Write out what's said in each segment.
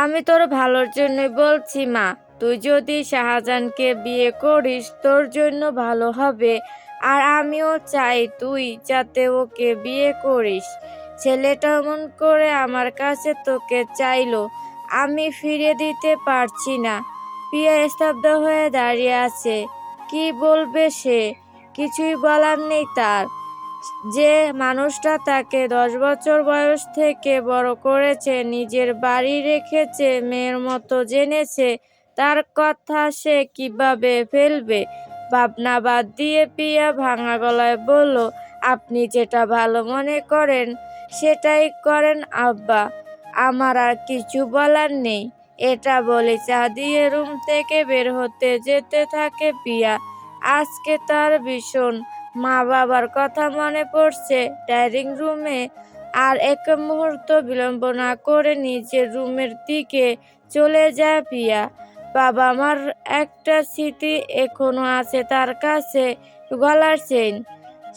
আমি তোর ভালোর জন্যই বলছি মা। তুই যদি শাহজাহানকে বিয়ে করিস তোর জন্য ভালো হবে, আর আমিও চাই তুই যাতে ওকে বিয়ে করিস। ছেলেটা এমন করে আমার কাছে তোকে চাইলো, আমি ফিরিয়ে দিতে পারছি না। প্রিয়া স্তব্ধ হয়ে দাঁড়িয়ে আছে। কি বলবে সে? কিছুই বলার নেই তার। যে মানুষটা তাকে 10 বছর বয়স থেকে বড় করেছে, নিজের বাড়ি রেখেছে, মেয়ের মতো জেনেছে, তার কথা সে কিভাবে ফেলবে? ভাবনা বাদ দিয়ে প্রিয়া ভাঙা গলায় বলল, আপনি যেটা ভালো মনে করেন সেটাই করেন আব্বা, আমার আর কিছু বলার নেই। এটা বলে চা দিয়ে রুম থেকে বের হতে যেতে থাকে প্রিয়া। আজকে তার ভীষণ মা বাবার কথা মনে পড়ছে। ডাইনিং রুমে আর এক মুহূর্ত বিলম্ব না করে নিজের রুমের দিকে চলে যায় প্রিয়া। বাবা মার একটা স্মৃতি এখনো আছে তার কাছে, গলার চেইন।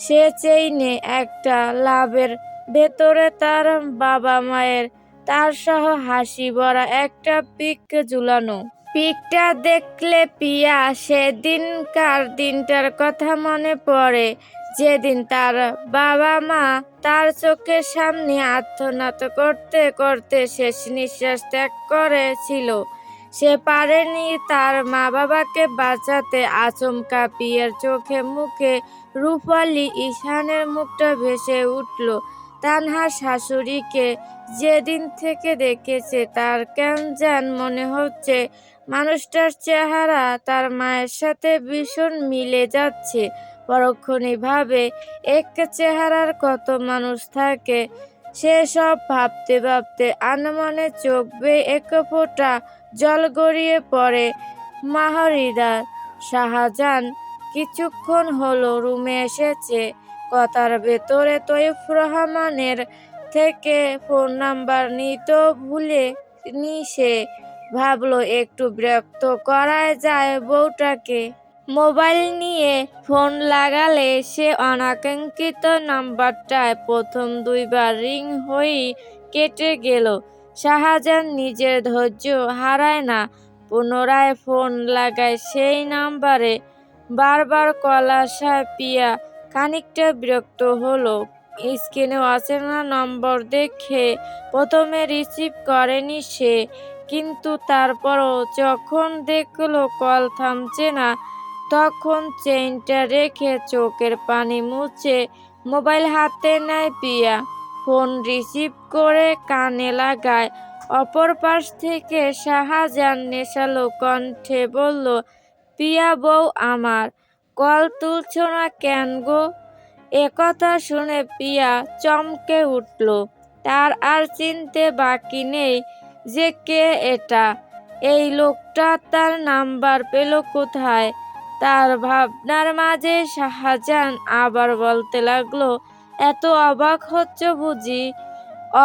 সে চেইনে একটা লাভের ভেতরে তার বাবা মায়ের তার সহ হাসি ভরা একটা পিক ঝুলানো। পিকটা দেখলে প্রিয়া সেদিনকার দিনটার কথা মনে পড়ে, যেদিন তার বাবা মা তার চোখের সামনে আর্তনাদ করতে করতে শেষ নিঃশ্বাস ত্যাগ করেছিল। সে পারেনি তার মা বাবাকে বাঁচাতে। আচমকা প্রিয়ার চোখে মুখে রূপালী ঈশানের মুখটা ভেসে উঠল। তানহার শাশুড়িকে যেদিন থেকে দেখেছে তার কেন যেন মনে হচ্ছে মানুষটার চেহারা তার মায়ের সাথে ভীষণ মিলে যাচ্ছে। পরক্ষণে ভাবে, এক চেহারার কত মানুষ থাকে। সেসব ভাবতে ভাবতে আনমনে চোখ বেয়ে এক ফোঁটা জল গড়িয়ে পড়ে মাহরিদার। শাহজাহান কিছুক্ষণ হলো রুমে এসেছে। কথার ভেতরে তৈয়ব রহমানের থেকে ফোন নাম্বার নিতেও ভুলেনি সে। ভাবলো একটু বিরক্ত করাই যায় বউটাকে। মোবাইল নিয়ে ফোন লাগালে সে অনাকাঙ্ক্ষিত নাম্বারটায় প্রথম 2বার রিং হয়েই কেটে গেল। শাহজাহান নিজের ধৈর্য হারায় না, পুনরায় ফোন লাগায় সেই নাম্বারে। বারবার কল আসায় প্রিয়া খানিকটা বিরক্ত হলো। স্ক্রিনে অচেনা নম্বর দেখে প্রথমে রিসিভ করেনি সে, কিন্তু তারপরও যখন দেখলো কল থামছে না, তখন চেইনটা রেখে চোখের পানি মুছে মোবাইল হাতে নেয় প্রিয়া। ফোন রিসিভ করে কানে লাগায়। অপর পাশ থেকে শাহজাহান নেশালো কণ্ঠে বলল, প্রিয়া বউ আমার, কল তুলছো না কেন গো? একথা শুনে প্রিয়া চমকে উঠল। তার আর চিনতে বাকি নেই যে কে এটা। এই লোকটা তার নাম্বার পেল কোথায়? তার ভাবনার মাঝে শাহজাহান আবার বলতে লাগলো, এত অবাক হচ্ছ বুঝি?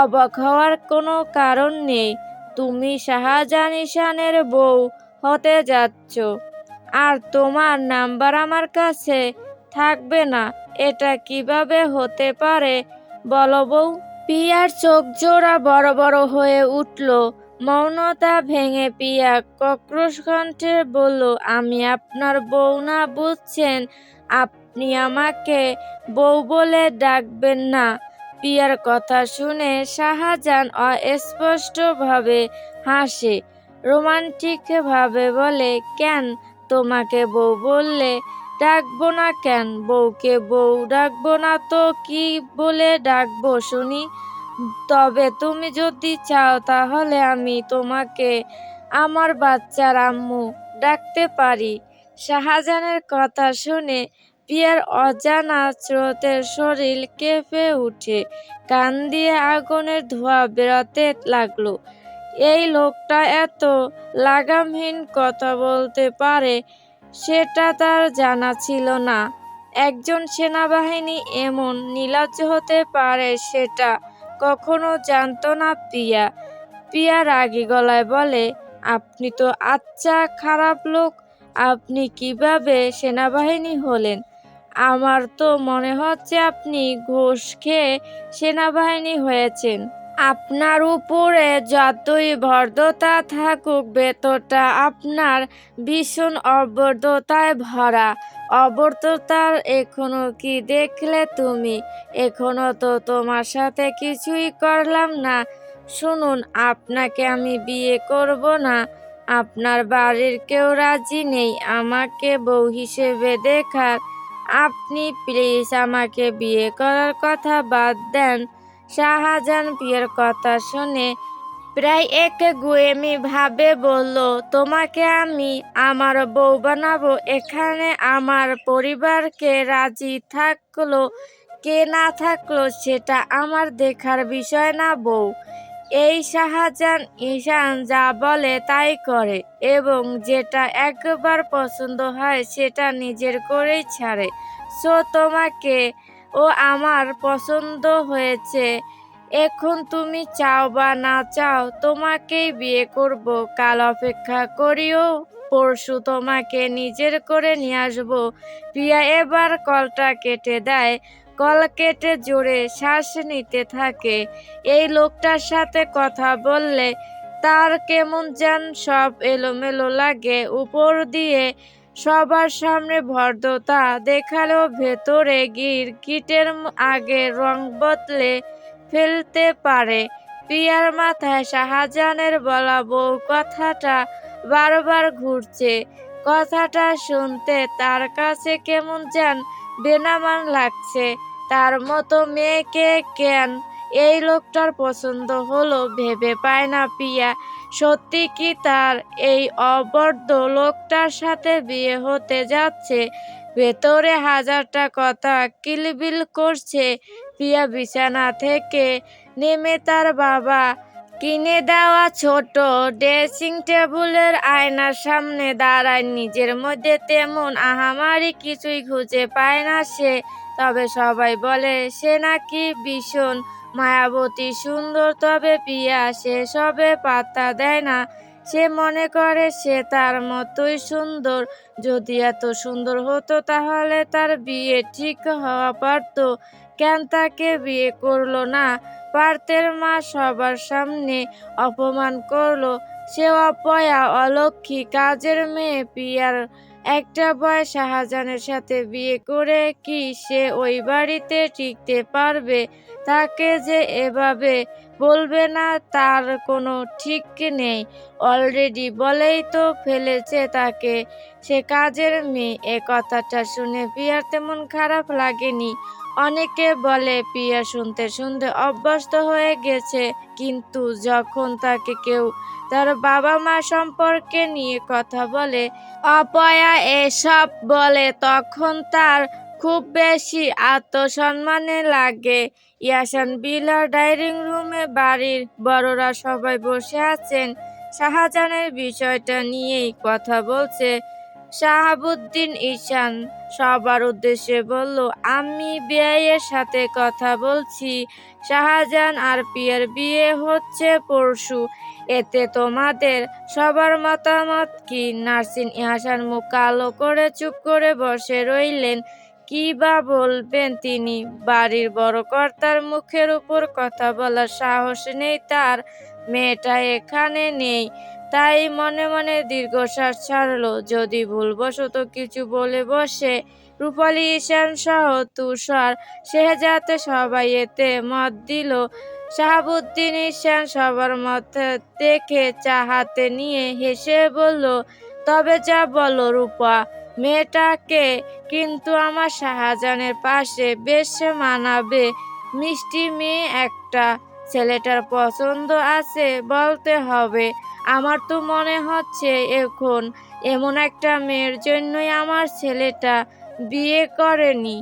অবাক হওয়ার কোনো কারণ নেই। তুমি শাহজাহান ঈশানের বউ হতে যাচ্ছ, আর তোমার নাম্বার আমার কাছে থাকবে না। এটা কিভাবে হতে পারে বলো বউ? প্রিয়ার চোখ জোড়া বড় বড় হয়ে উঠল। মৌনতা ভেঙে প্রিয়া কর্কশ কণ্ঠে বলল, আমি আপনার বউ না, বুঝছেন? আপনি আমাকে বউ বলে ডাকবেন না। প্রিয়ার কথা শুনে শাহজাহান অস্পষ্টভাবে হাসে, রোমান্টিক ভাবে বলে, কেন তোমাকে বউ বললে ডাকবো না কেন? বউকে বউ ডাকবো না তো কি বলে ডাকবো শুনি? তবে তুমি যদি চাও তাহলে আমি তোমাকে আমার বাচ্চার আম্মু ডাকতে পারি। শাহজাহানের কথা শুনে প্রিয়ার অজানা স্রোতের শরীর কেঁপে উঠে, কান দিয়ে আগুনের ধোঁয়া বেরোতে লাগলো। এই লোকটা এত লাগামহীন কথা বলতে পারে সেটা তার জানা ছিল না। একজন সেনাবাহিনী এমন নির্লজ্জ হতে পারে সেটা কখনো জানতো না প্রিয়া। প্রিয়া রাগী গলায় বলে, আপনি তো আচ্ছা খারাপ লোক। আপনি কিভাবে সেনাবাহিনী হলেন? আমার তো মনে হচ্ছে আপনি ঘুষ খেয়ে সেনাবাহিনী হয়েছেন। আপনার উপরে যতই ভদ্রতা থাকুক ভেতরটা আপনার ভীষণ অভদ্রতায় ভরা। অভদ্রতার এখনো কি দেখলে তুমি? এখনো তো তোমার সাথে কিছুই করলাম না। শুনুন, আপনাকে আমি বিয়ে করব না। আপনার বাড়ির কেউ রাজি নেই আমাকে বউ হিসেবে দেখার। আপনি প্লিজ আমাকে বিয়ে করার কথা বাদ দেন। শাহজাহান পিয়ার কথা শুনে প্রায় একগুঁয়েমি ভাবে বলল, তোমাকে আমি আমার বউ বানাবো। এখানে আমার পরিবারকে রাজি থাকলো কে না থাকলো সেটা আমার দেখার বিষয় না বউ। এই শাহজাহান ঈশান যা বলে তাই করে এবং যেটা একবার পছন্দ হয় সেটা নিজের করেই ছাড়ে। সো তোমাকে ও আমার পছন্দ হয়েছে। এখন তুমি চাও বা না চাও তোমাকেই বিয়ে করব। কাল অপেক্ষা করিও, পরশু তোমাকে নিজের করে নিয়ে আসবো। প্রিয়া এবার কলটা কেটে দেয়। কল কেটে জোরে শ্বাস নিতে থাকে। এই লোকটার সাথে কথা বললে তার কেমন যেন সব এলোমেলো লাগে। উপর দিয়ে সবার সামনে ভদ্রতা দেখালেও ভেতরে গিরগিটের আগে রং বদলে ফেলতে পারে। প্রিয়ার মাথায় শাহজাহানের বলা বউ কথাটা বারবার ঘুরছে। কথাটা শুনতে তার কাছে কেমন যেন বেনামান লাগছে। তার মতো মেয়েকে কেন এই লোকটার পছন্দ হলো ভেবে পায় না প্রিয়া। সত্যি কি তার এই অবদ্ধ লোকটার সাথে বিয়ে হতে যাচ্ছে? ভেতরে হাজারটা কথা কিলবিল করছে। প্রিয়া বিছানা থেকে নেমে তার বাবা কিনে দেওয়া ছোট ড্রেসিং টেবিলের আয়নার সামনে দাঁড়ায়। নিজের মধ্যে তেমন আহামারি কিছুই খুঁজে পায় না সে। তবে সবাই বলে সে নাকি ভীষণ মায়াবতী সুন্দর। তবে প্রিয়া সেসবে পাত্তা দেয় না। সে মনে করে সে তার মতোই সুন্দর। যদি এত সুন্দর হতো তাহলে তার বিয়ে ঠিক হওয়া পারত। কেন তাকে বিয়ে করলো না? পার্থের মা সবার সামনে অপমান করলো। সে অপয়া, অলক্ষী, কাজের মেয়ে। প্রিয়ার একটা ভয়, শাহজাহানের সাথে বিয়ে করে কি সে ওই বাড়িতে টিকতে পারবে? তাকে যে এভাবে বলবে না তার কোনো ঠিক নেই। অলরেডি বলেই তো ফেলেছে তাকে সে কাজের মেয়ে। এ কথাটা শুনে প্রিয়ার তেমন খারাপ লাগেনি। অনেকে বলে প্রিয়া শুনতে শুনতে অভ্যস্ত হয়ে গেছে, কিন্তু যখন তাকে কেউ তার বাবা মা সম্পর্কে নিয়ে কথা বলে, অপয়া এসব বলে, তখন তার খুব বেশি আত্মসম্মানে লাগে। ইয়াসান বিলার ডাইনিং রুমে বাড়ির বড়রা সবাই বসে আছেন। শাহজাহানের বিষয়টা নিয়েই কথা বলছে। শাহাবুদ্দিন ঈশান সবার উদ্দেশ্যে বলল, আমি বিয়ের সাথে কথা বলছি। শাহজাহান আর প্রিয়ার বিয়ে হচ্ছে পরশু। এতে তোমাদের সবার মতামত কি? নাসরিন ইহাসান মুখ কালো করে চুপ করে বসে রইলেন। কি বা বলবেন তিনি? বাড়ির বড় কর্তার মুখের উপর কথা বলার সাহস নেই তার। মেয়েটা এখানে নেই, তাই মনে মনে দীর্ঘশ্বাস ছাড়ল। যদি ভুলবশত কিছু বলে বসে। রূপালী, ঈশান সহ তুষার, শেহজাদ সবাই এতে মত দিল। শাহাবুদ্দিন ঈশান সবার মত দেখে চা হাতে নিয়ে হেসে বলল, তবে যা বলো রূপা, মেয়েটাকে কিন্তু আমার শাহজাহানের পাশে বেশ মানাবে। মিষ্টি মেয়ে একটা। ছেলেটার পছন্দ আছে বলতে হবে। আমার তো মনে হচ্ছে এখন এমন একটা মেয়ের জন্যই আমার ছেলেটা বিয়ে করেনি।